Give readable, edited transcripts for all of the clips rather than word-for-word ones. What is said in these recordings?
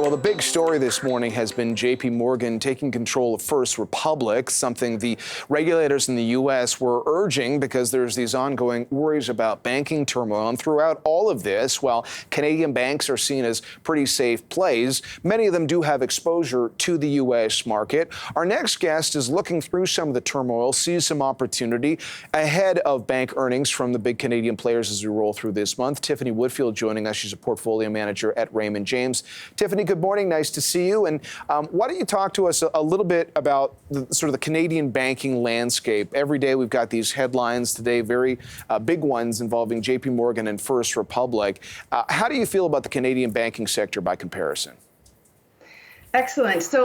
Well, the big story this morning has been J.P. Morgan taking control of First Republic, something the regulators in the U.S. were urging because there's these ongoing worries about banking turmoil. And throughout all of this, while Canadian banks are seen as pretty safe plays, many of them do have exposure to the U.S. market. Our next guest is looking through some of the turmoil, sees some opportunity ahead of bank earnings from the big Canadian players as we roll through this month. Tiffany Woodfield joining us. She's a portfolio manager at Raymond James. Tiffany, good morning. Nice to see you. And why don't you talk to us a little bit about the Canadian banking landscape? Every day we've got these headlines today, very big ones involving J.P. Morgan and First Republic. How do you feel about the Canadian banking sector by comparison? Excellent. So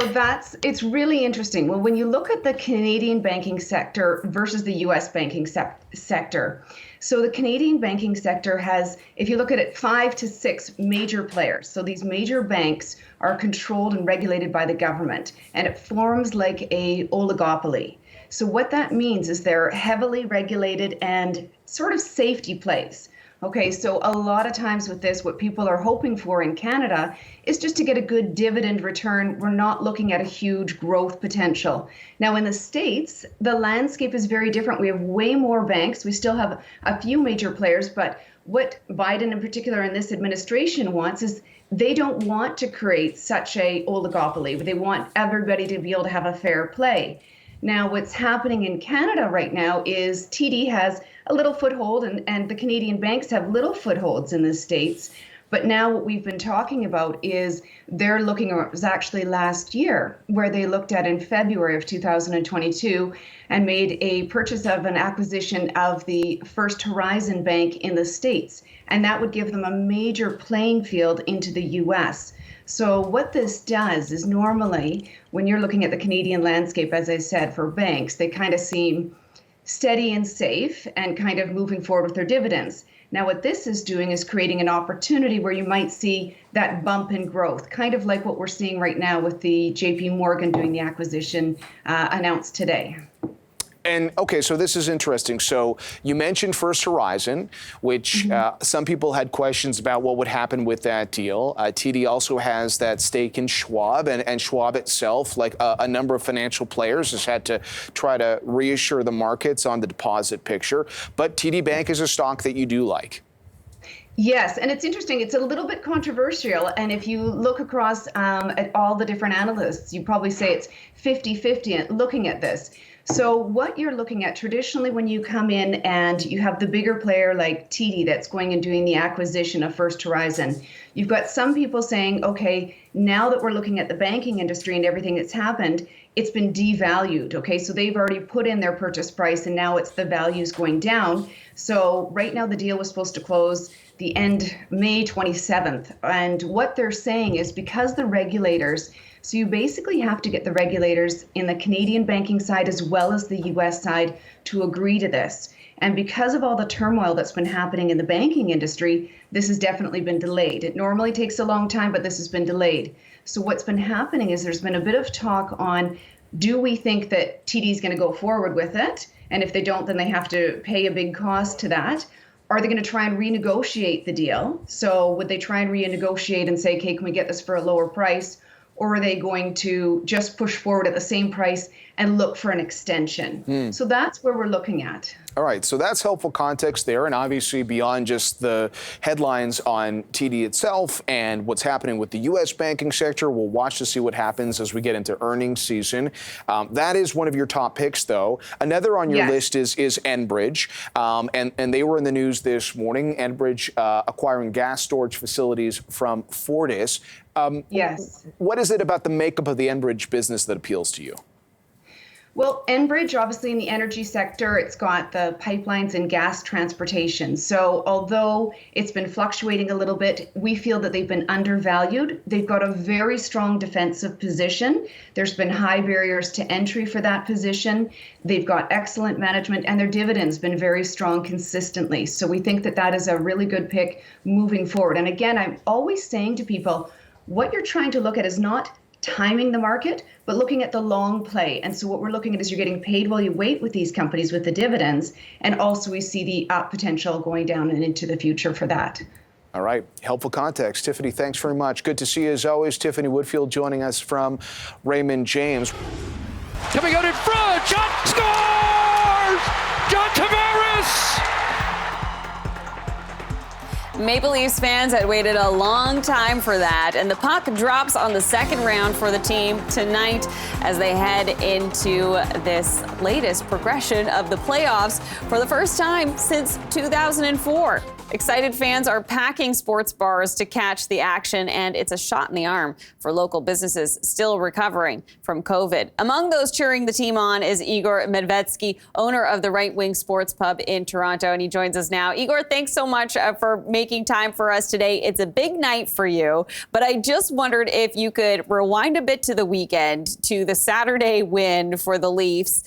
it's really interesting. Well, when you look at the Canadian banking sector versus the U.S. banking sector, so the Canadian banking sector has, if you look at it, 5 to 6 major players. So these major banks are controlled and regulated by the government, and it forms like a oligopoly. So what that means is they're heavily regulated and sort of safety plays. Okay, so a lot of times with this, what people are hoping for in Canada is just to get a good dividend return. We're not looking at a huge growth potential. Now in the States, the landscape is very different. We have way more banks. We still have a few major players, but what Biden in particular in this administration wants is they don't want to create such a oligopoly. They want everybody to be able to have a fair play. Now, what's happening in Canada right now is TD has a little foothold and the Canadian banks have little footholds in the States. But now what we've been talking about is they're looking, or it was actually last year, where they looked at in February of 2022 and made a purchase of an acquisition of the First Horizon Bank in the States. And that would give them a major playing field into the U.S. So what this does is normally when you're looking at the Canadian landscape, as I said, for banks, they kind of seem steady and safe and kind of moving forward with their dividends. Now, what this is doing is creating an opportunity where you might see that bump in growth, kind of like what we're seeing right now with the J.P. Morgan doing the acquisition announced today. And okay, so this is interesting. So you mentioned First Horizon, which some people had questions about what would happen with that deal. TD also has that stake in Schwab, and Schwab itself, like a number of financial players, has had to try to reassure the markets on the deposit picture. But TD Bank is a stock that you do like. Yes, and it's interesting. It's a little bit controversial. And if you look across at all the different analysts, you probably say it's 50-50 looking at this. So what you're looking at traditionally when you come in and you have the bigger player like TD that's going and doing the acquisition of First Horizon, you've got some people saying, okay, now that we're looking at the banking industry and everything that's happened, it's been devalued. Okay, so they've already put in their purchase price and now it's the values going down. So right now the deal was supposed to close the end May 27th. And what they're saying is because the regulators, so you basically have to get the regulators in the Canadian banking side as well as the U.S. side to agree to this. And because of all the turmoil that's been happening in the banking industry, this has definitely been delayed. It normally takes a long time, but this has been delayed. So what's been happening is there's been a bit of talk on, do we think that TD is going to go forward with it? And if they don't, then they have to pay a big cost to that. Are they going to try and renegotiate the deal? So would they try and renegotiate and say, okay, can we get this for a lower price? Or are they going to just push forward at the same price and look for an extension? So that's where we're looking at. All right, so that's helpful context there. And obviously beyond just the headlines on TD itself and what's happening with the U.S. banking sector, we'll watch to see what happens as we get into earnings season. That is one of your top picks, though. Another on your list is Enbridge. And they were in the news this morning. Enbridge acquiring gas storage facilities from Fortis. Yes. What is it about the makeup of the Enbridge business that appeals to you? Well, Enbridge, obviously in the energy sector, it's got the pipelines and gas transportation. So although it's been fluctuating a little bit, we feel that they've been undervalued. They've got a very strong defensive position. There's been high barriers to entry for that position. They've got excellent management and their dividends been very strong consistently. So we think that that is a really good pick moving forward. And again, I'm always saying to people, what you're trying to look at is not timing the market, but looking at the long play. And so what we're looking at is you're getting paid while you wait with these companies with the dividends. And also we see the up potential going down and into the future for that. All right. Helpful context. Tiffany, thanks very much. Good to see you as always. Tiffany Woodfield joining us from Raymond James. Coming out in front, John scores! John Tavares! Maple Leafs fans had waited a long time for that, and the puck drops on the second round for the team tonight as they head into this latest progression of the playoffs for the first time since 2004. Excited fans are packing sports bars to catch the action, and it's a shot in the arm for local businesses still recovering from COVID. Among those cheering the team on is Igor Medvedsky, owner of the Right Wing Sports Pub in Toronto, and he joins us now. Igor, thanks so much for making time for us today. It's a big night for you, but I just wondered if you could rewind a bit to the weekend, to the Saturday win for the Leafs.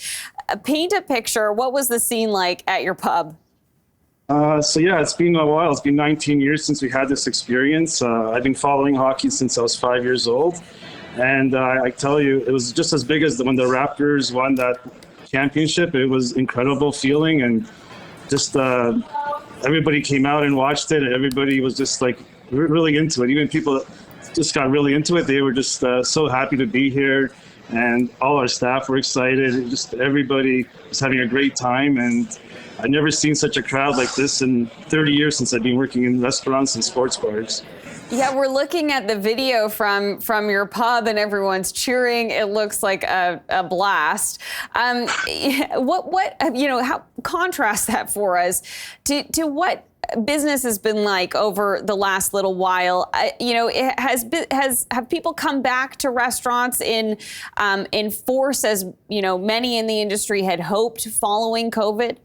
Paint a picture. What was the scene like at your pub? It's been a while. It's been 19 years since we had this experience. I've been following hockey since I was 5 years old. And I tell you, it was just as big as when the Raptors won that championship. It was incredible feeling, and just everybody came out and watched it. Everybody was just like really into it. Even people just got really into it. They were just so happy to be here. And all our staff were excited. Just everybody was having a great time. And I've never seen such a crowd like this in 30 years since I've been working in restaurants and sports bars. Yeah, we're looking at the video from your pub, and everyone's cheering. It looks like a blast. How contrast that for us to what business has been like over the last little while. Have people come back to restaurants in force, as many in the industry had hoped following COVID?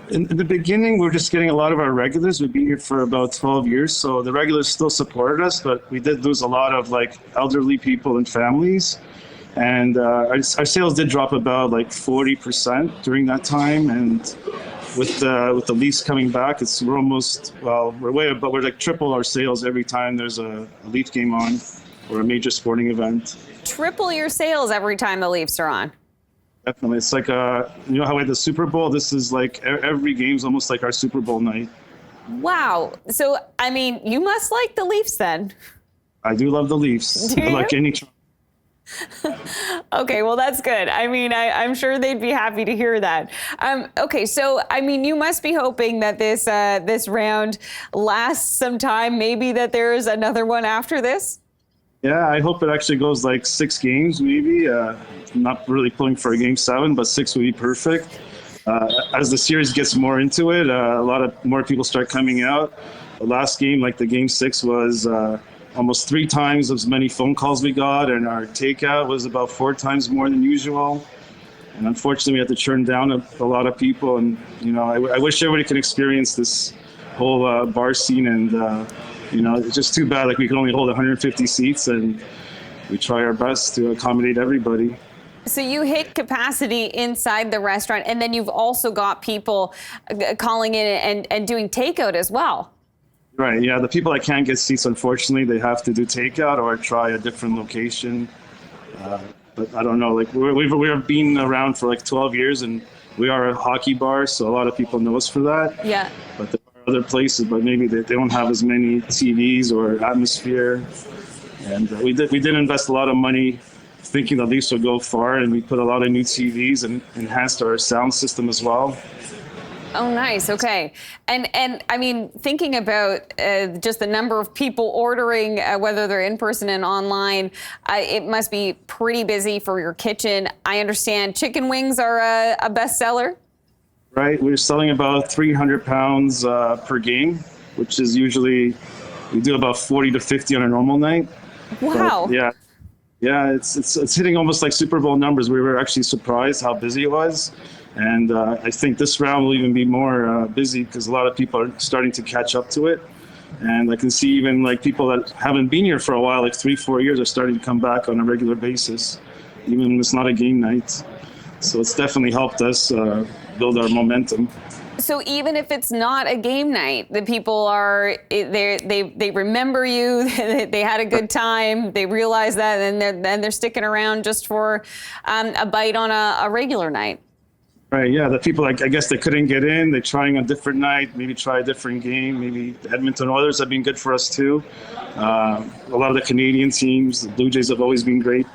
In the beginning, we were just getting a lot of our regulars. We've been here for about 12 years, so the regulars still supported us, but we did lose a lot of elderly people and families. And our sales did drop about 40% during that time. And with the Leafs coming back, we're triple our sales every time there's a Leaf game on or a major sporting event. Triple your sales every time the Leafs are on. Definitely. It's like, how we had the Super Bowl? This is every game's almost like our Super Bowl night. Wow. So, you must like the Leafs then. I do love the Leafs. Do you? Like any. Okay, well, that's good. I'm sure they'd be happy to hear that. Okay, so, you must be hoping that this round lasts some time, maybe that there's another one after this? Yeah, I hope it actually goes 6 games, maybe. Not really pulling for a game 7, but 6 would be perfect. As the series gets more into it, a lot of more people start coming out. The last game, the game 6, was almost 3 times as many phone calls we got, and our takeout was about 4 times more than usual. And unfortunately, we had to turn down a lot of people. And I wish everybody could experience this whole bar scene. And it's just too bad. We can only hold 150 seats, and we try our best to accommodate everybody. So you hit capacity inside the restaurant, and then you've also got people calling in and doing takeout as well. Right, yeah. The people that can't get seats, unfortunately, they have to do takeout or try a different location. But I don't know. We've been around for 12 years, and we are a hockey bar, so a lot of people know us for that. Yeah. But there are other places, but maybe they don't have as many TVs or atmosphere. And we did invest a lot of money thinking the Leafs would go far, and we put a lot of new TVs and enhanced our sound system as well. Oh, nice. Okay. And thinking about just the number of people ordering, whether they're in person and online, it must be pretty busy for your kitchen. I understand chicken wings are a bestseller. Right. We're selling about 300 pounds per game, which is usually, we do about 40 to 50 on a normal night. Wow. But yeah, it's hitting almost like Super Bowl numbers. We were actually surprised how busy it was. And I think this round will even be more busy because a lot of people are starting to catch up to it. And I can see even people that haven't been here for a while, 3-4 years, are starting to come back on a regular basis, even when it's not a game night. So it's definitely helped us build our momentum. So even if it's not a game night, the people they remember you, they had a good time, they realize that, and they're sticking around just for a bite on a regular night. Right, yeah, the people, I guess they couldn't get in. They're trying a different night, maybe try a different game. Maybe the Edmonton Oilers have been good for us too. A lot of the Canadian teams, the Blue Jays have always been great.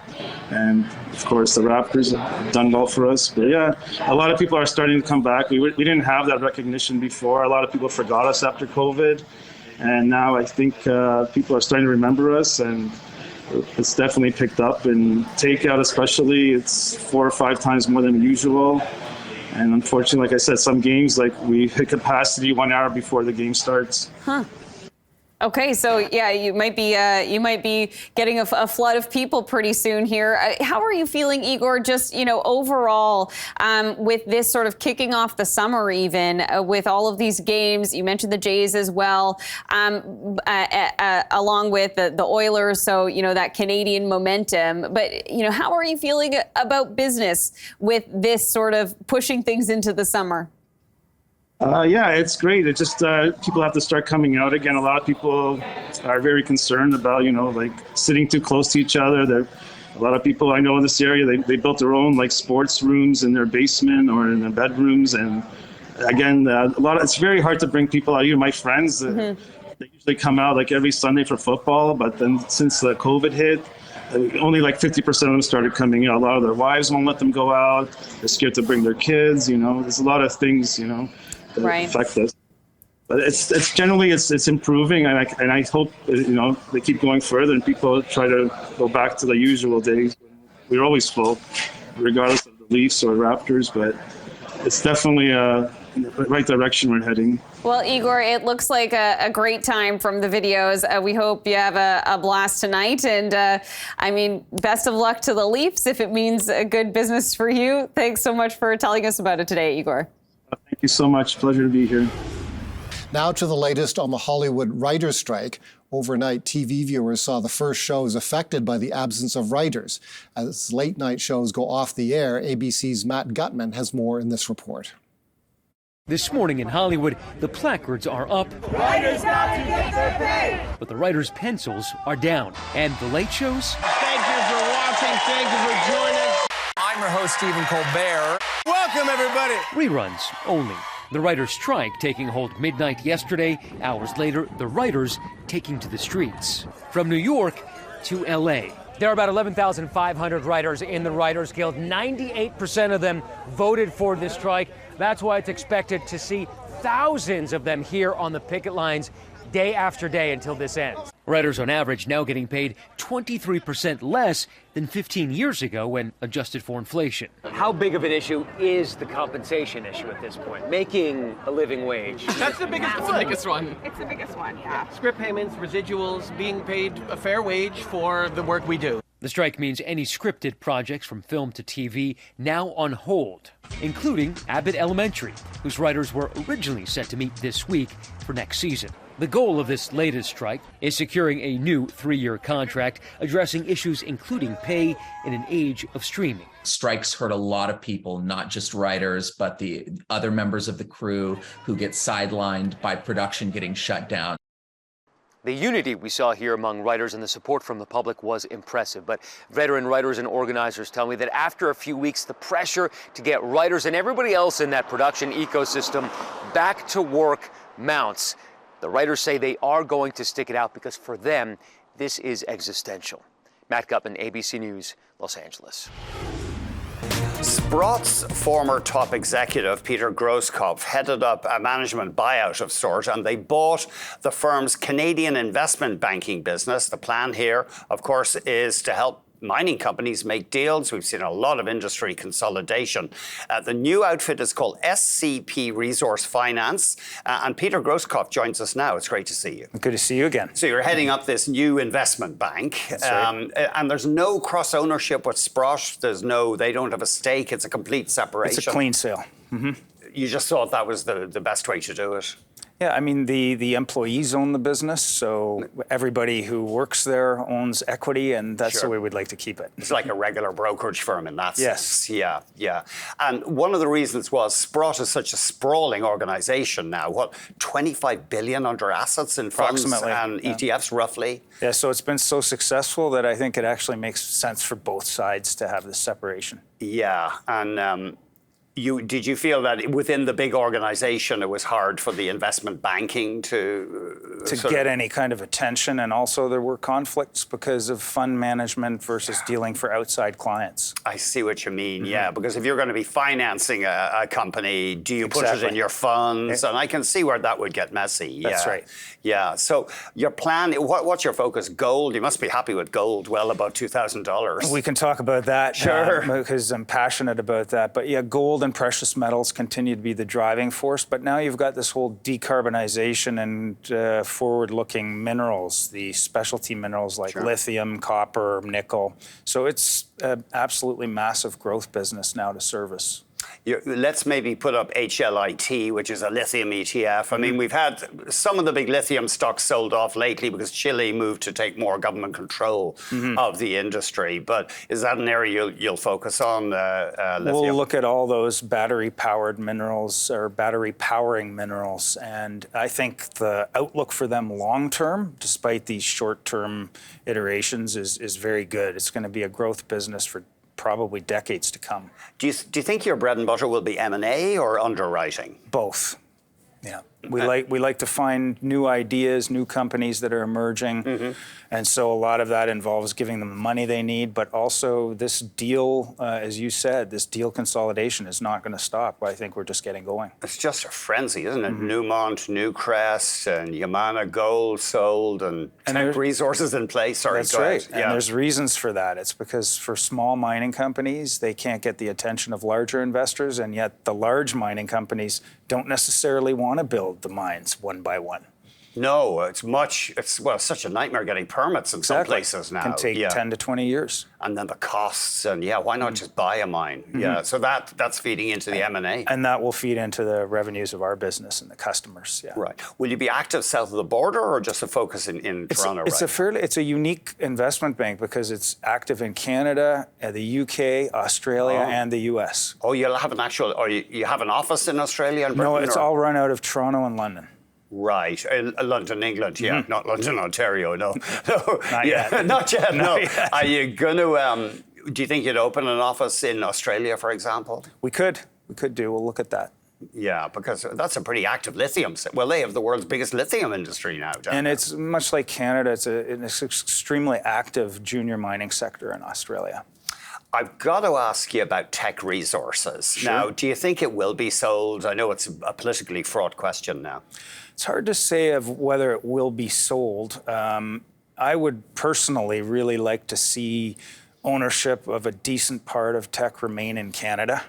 And of course, the Raptors have done well for us. But yeah, a lot of people are starting to come back. We didn't have that recognition before. A lot of people forgot us after COVID. And now I think people are starting to remember us, and it's definitely picked up. And takeout especially, it's 4 or 5 times more than usual. And unfortunately, like I said, some games, like we hit capacity 1 hour before the game starts. Huh. Okay, so yeah, you might be getting a flood of people pretty soon here. How are you feeling, Igor? Just overall, with this sort of kicking off the summer, even with all of these games. You mentioned the Jays as well, along with the Oilers. So that Canadian momentum. But how are you feeling about business with this sort of pushing things into the summer? Yeah, it's great. It's just people have to start coming out again. A lot of people are very concerned about, like sitting too close to each other. A lot of people I know in this area, they built their own like sports rooms in their basement or in their bedrooms. And again, it's very hard to bring people out. Even my friends, they usually come out like every Sunday for football. But then since the COVID hit, only like 50% of them started coming out. A lot of their wives won't let them go out. They're scared to bring their kids. There's a lot of things, that affect us. But it's generally improving, and I hope they keep going further and people try to go back to the usual days. We're always full, regardless of the Leafs or Raptors, but it's definitely the right direction we're heading. Well, Igor, it looks like a great time from the videos. We hope you have a blast tonight. And best of luck to the Leafs if it means a good business for you. Thanks so much for telling us about it today, Igor. Thank you so much. Pleasure to be here. Now to the latest on the Hollywood writers' strike. Overnight, TV viewers saw the first shows affected by the absence of writers. As late-night shows go off the air, ABC's Matt Gutman has more in this report. This morning in Hollywood, the placards are up. Writers got to get their pay! But the writers' pencils are down. And the late shows? Thank you for watching. Thank you for joining us. I'm your host, Stephen Colbert. Welcome, everybody. Reruns only. The writers' strike taking hold midnight yesterday. Hours later, the writers taking to the streets. From New York to L.A. There are about 11,500 writers in the Writers Guild. 98% of them voted for this strike. That's why it's expected to see thousands of them here on the picket lines day after day until this ends. Writers on average now getting paid 23% less than 15 years ago when adjusted for inflation. How big of an issue is the compensation issue at this point? Making a living wage. That's the biggest one. It's the biggest one, yeah. Script payments, residuals, being paid a fair wage for the work we do. The strike means any scripted projects from film to TV now on hold, including Abbott Elementary, whose writers were originally set to meet this week for next season. The goal of this latest strike is securing a new 3-year contract addressing issues including pay in an age of streaming. Strikes hurt a lot of people, not just writers, but the other members of the crew who get sidelined by production getting shut down. The unity we saw here among writers and the support from the public was impressive. But veteran writers and organizers tell me that after a few weeks, the pressure to get writers and everybody else in that production ecosystem back to work mounts. The writers say they are going to stick it out because for them, this is existential. Matt Gutman, ABC News, Los Angeles. Sprott's former top executive, Peter Grosskopf, headed up a management buyout of sort, and they bought the firm's Canadian investment banking business. The plan here, of course, is to help mining companies make deals. We've seen a lot of industry consolidation. The new outfit is called SCP Resource Finance, and Peter Grosskopf joins us now. It's great to see you. Good to see you again. So you're heading up this new investment bank, and there's no cross-ownership with Sprott. They don't have a stake. It's a complete separation. It's a clean sale. Mm-hmm. You just thought that was the best way to do it. Yeah, I mean, the employees own the business, so everybody who works there owns equity, and that's the way we'd like to keep it. It's like a regular brokerage firm in that sense. Yes. Yeah. And one of the reasons was Sprott is such a sprawling organization now. What, 25 billion under assets in funds and ETFs, roughly? Yeah, so it's been so successful that I think it actually makes sense for both sides to have this separation. Yeah, and Did you feel that within the big organization it was hard for the investment banking to get any kind of attention, and also there were conflicts because of fund management versus dealing for outside clients? I see what you mean. Yeah, because if you're going to be financing a company, do you put it in your funds? And I can see where that would get messy. That's right. Yeah. So your plan, what's your focus? Gold. You must be happy with gold, well above $2,000. We can talk about that. Sure. Because I'm passionate about that. But yeah, gold and precious metals continue to be the driving force. But now you've got this whole decarbonization and forward-looking minerals, the specialty minerals like lithium, copper, nickel. So it's an absolutely massive growth business now to service. Let's maybe put up HLIT, which is a lithium ETF. I mean, we've had some of the big lithium stocks sold off lately because Chile moved to take more government control of the industry. But is that an area you'll focus on, lithium? We'll look at all those battery-powered minerals or battery-powering minerals. And I think the outlook for them long-term, despite these short-term iterations, is very good. It's going to be a growth business for probably decades to come. Do you think your bread and butter will be M&A or underwriting? Both. Yeah. We like to find new ideas, new companies that are emerging. And so a lot of that involves giving them the money they need, but also this deal, as you said, this deal consolidation is not going to stop. I think we're just getting going. It's just a frenzy, isn't it? Newmont, Newcrest, and Yamana Gold sold, and Teck Resources in place. Sorry, that's right. And there's reasons for that. It's because for small mining companies, they can't get the attention of larger investors, and yet the large mining companies don't necessarily want to build the mines one by one. No, it's such a nightmare getting permits in some places now. It can take 10 to 20 years. And then the costs, and why not just buy a mine? Yeah, so that's feeding into the M&A. And that will feed into the revenues of our business and the customers, Right. Will you be active south of the border or just a focus in Toronto? It's a unique investment bank because it's active in Canada, the UK, Australia, and the US. Oh, you'll have you have an office in Australia and Britain? No, it's all run out of Toronto and London. Right, London, England, not London, Ontario, no. Not yet. Not yet, no. Not yet. Are you going to, do you think you'd open an office in Australia, for example? We could do, we'll look at that. Yeah, because that's a pretty active lithium. Well, they have the world's biggest lithium industry now. And it's much like Canada, it's an extremely active junior mining sector in Australia. I've got to ask you about Teck Resources. Sure. Now, do you think it will be sold? I know it's a politically fraught question now. It's hard to say of whether it will be sold. I would personally really like to see ownership of a decent part of Teck remain in Canada.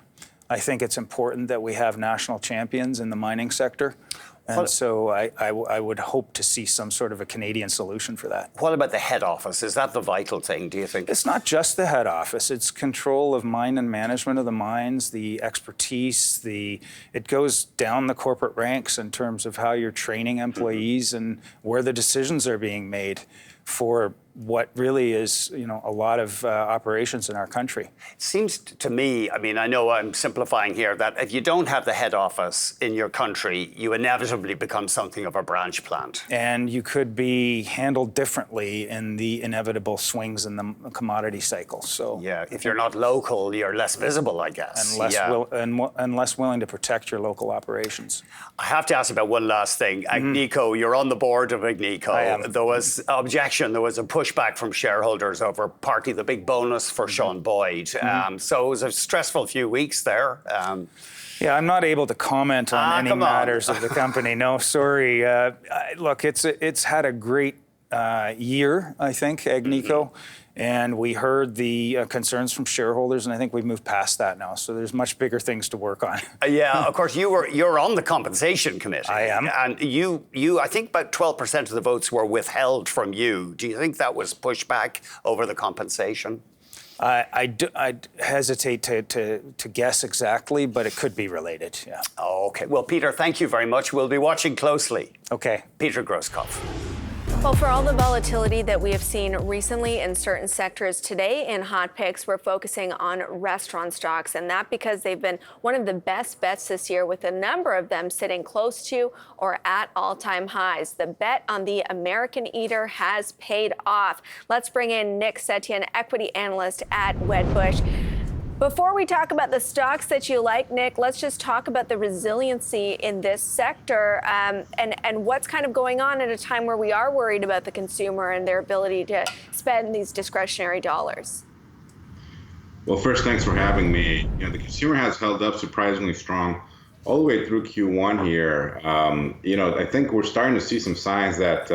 I think it's important that we have national champions in the mining sector. And so I would hope to see some sort of a Canadian solution for that. What about the head office? Is that the vital thing, do you think? It's not just the head office. It's control of mine and management of the mines, the expertise, it goes down the corporate ranks in terms of how you're training employees and where the decisions are being made for what really is, a lot of operations in our country. It seems to me, I mean, I know I'm simplifying here, that if you don't have the head office in your country, you inevitably become something of a branch plant. And you could be handled differently in the inevitable swings in the commodity cycle. So yeah, if you're not local, you're less visible, I guess. And less willing to protect your local operations. I have to ask about one last thing. Agnico, you're on the board of Agnico. I am. There was objection, there was a pushback from shareholders over partly the big bonus for Sean Boyd. So it was a stressful few weeks there. Yeah, I'm not able to comment on any matters of the company. No, sorry. Look, it's had a great year, I think, Agnico. And we heard the concerns from shareholders, and I think we've moved past that now. So there's much bigger things to work on. Yeah, of course, you're on the compensation committee. I am. And you, I think about 12% of the votes were withheld from you. Do you think that was pushback over the compensation? I'd hesitate to guess exactly, but it could be related, yeah. Oh, okay. Well, Peter, thank you very much. We'll be watching closely. Okay. Peter Grosskopf. Well, for all the volatility that we have seen recently in certain sectors today in Hot Picks, we're focusing on restaurant stocks, and that because they've been one of the best bets this year, with a number of them sitting close to or at all-time highs. The bet on the American Eater has paid off. Let's bring in Nick Setien, equity analyst at Wedbush. Before we talk about the stocks that you like, Nick, let's just talk about the resiliency in this sector and what's kind of going on at a time where we are worried about the consumer and their ability to spend these discretionary dollars. Well, first, thanks for having me. The consumer has held up surprisingly strong all the way through Q1 here. I think we're starting to see some signs that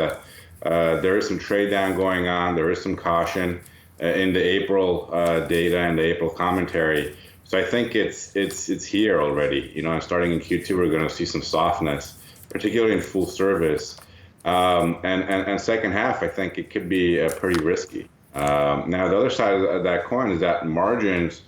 there is some trade down going on. There is some caution in the April data and the April commentary. So I think it's here already. And starting in Q2, we're going to see some softness, particularly in full service. And second half, I think it could be pretty risky. Now, the other side of that coin is that margins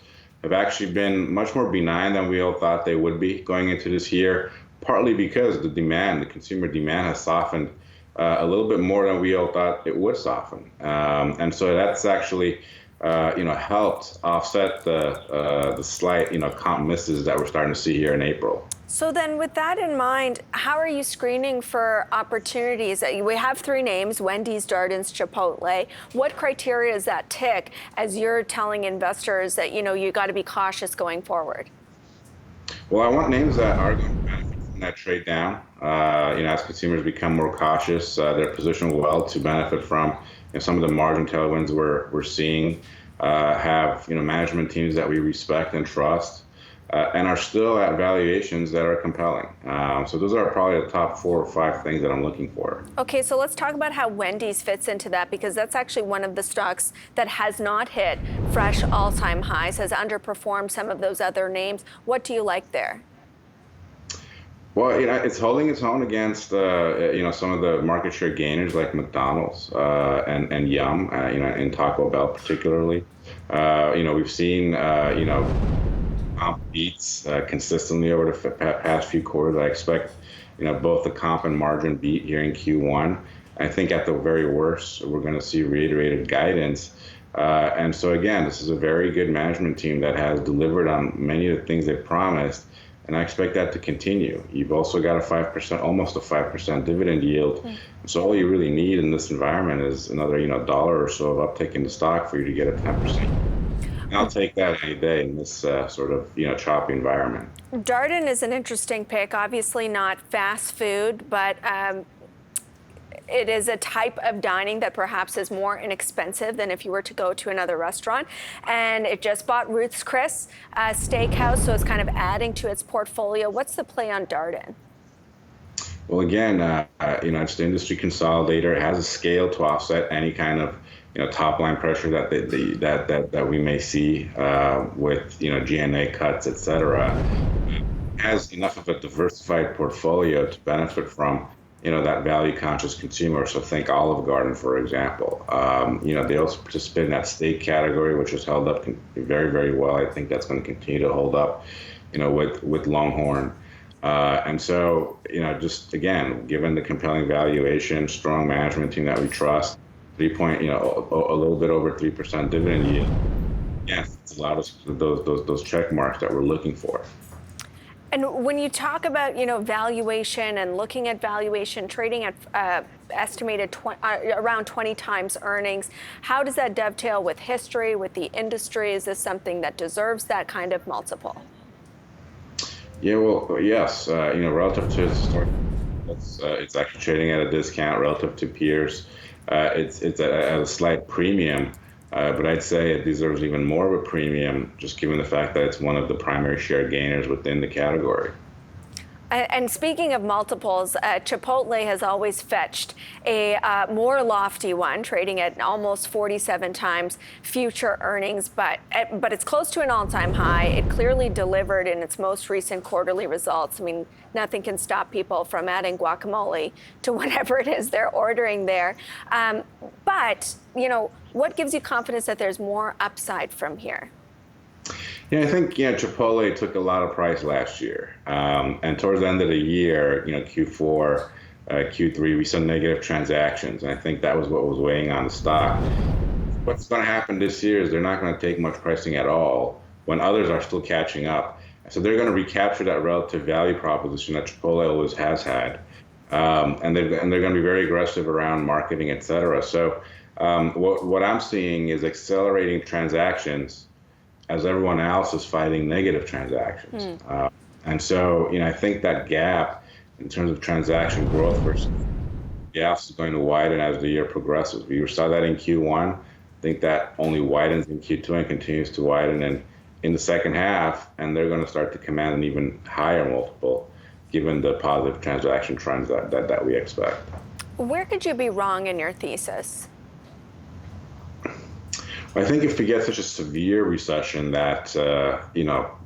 have actually been much more benign than we all thought they would be going into this year, partly because the consumer demand has softened a little bit more than we all thought it would soften. And so that's actually, helped offset the slight, comp misses that we're starting to see here in April. So then with that in mind, how are you screening for opportunities? We have three names, Wendy's, Darden's, Chipotle. What criteria does that tick as you're telling investors that, you got to be cautious going forward? Well, I want names that are going to benefit from that trade down. As consumers become more cautious, they're positioned well to benefit from some of the margin tailwinds we're seeing, have management teams that we respect and trust, and are still at valuations that are compelling. So those are probably the top 4 or 5 things that I'm looking for. Okay, so let's talk about how Wendy's fits into that, because that's actually one of the stocks that has not hit fresh all-time highs, has underperformed some of those other names. What do you like there? Well, it's holding its own against, some of the market share gainers like McDonald's and Yum, in Taco Bell particularly. We've seen, comp beats consistently over the past few quarters. I expect, both the comp and margin beat here in Q1. I think at the very worst, we're going to see reiterated guidance. And so again, this is a very good management team that has delivered on many of the things they promised. And I expect that to continue. You've also got almost a 5% dividend yield. Mm. So all you really need in this environment is another, dollar or so of uptick in the stock for you to get a 10%. And I'll take that any day in this sort of, choppy environment. Darden is an interesting pick. Obviously not fast food, but it is a type of dining that perhaps is more inexpensive than if you were to go to another restaurant. And it just bought Ruth's Chris Steakhouse, so it's kind of adding to its portfolio. What's the play on Darden? Well, again, it's the industry consolidator. It has a scale to offset any kind of top line pressure that we may see with G&A cuts, et cetera. It has enough of a diversified portfolio to benefit from that value-conscious consumer. So think Olive Garden, for example. They also participate in that steak category, which has held up very, very well. I think that's going to continue to hold up, with Longhorn. And so, just again, given the compelling valuation, strong management team that we trust, a little bit over 3% dividend yield. Yes, it's allowed us those check marks that we're looking for. And when you talk about, valuation and looking at valuation, trading at estimated around 20 times earnings, how does that dovetail with history, with the industry? Is this something that deserves that kind of multiple? Yeah, well, yes. Relative to historic, it's actually trading at a discount relative to peers. It's at a slight premium. But I'd say it deserves even more of a premium, just given the fact that it's one of the primary share gainers within the category. And speaking of multiples, Chipotle has always fetched a more lofty one, trading at almost 47 times future earnings, but it's close to an all-time high. It clearly delivered in its most recent quarterly results. I mean, nothing can stop people from adding guacamole to whatever it is they're ordering there. But, what gives you confidence that there's more upside from here? Yeah, I think Chipotle took a lot of price last year, and towards the end of the year, Q4, Q3, we saw negative transactions, and I think that was what was weighing on the stock. What's going to happen this year is they're not going to take much pricing at all when others are still catching up. So they're going to recapture that relative value proposition that Chipotle always has had, and they're going to be very aggressive around marketing, et cetera. So what I'm seeing is accelerating transactions. as everyone else is fighting negative transactions. And so, I think that gap in terms of transaction growth versus gaps is going to widen as the year progresses. We saw that in Q1. I think that only widens in Q2 and continues to widen in the second half, and they're going to start to command an even higher multiple given the positive transaction trends that we expect. Where could you be wrong in your thesis? I think if we get such a severe recession that,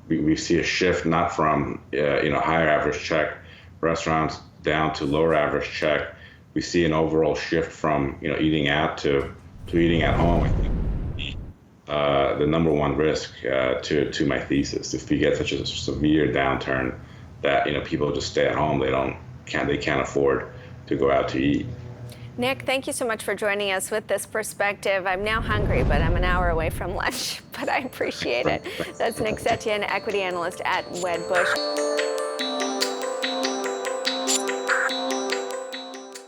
we see a shift not from, higher average check restaurants down to lower average check, we see an overall shift from, eating out to eating at home. I think the number one risk to my thesis, if we get such a severe downturn that, people just stay at home, they can't afford to go out to eat. Nick, thank you so much for joining us with this perspective. I'm now hungry, but I'm an hour away from lunch, but I appreciate it. That's Nick Setyan, equity analyst at Wedbush.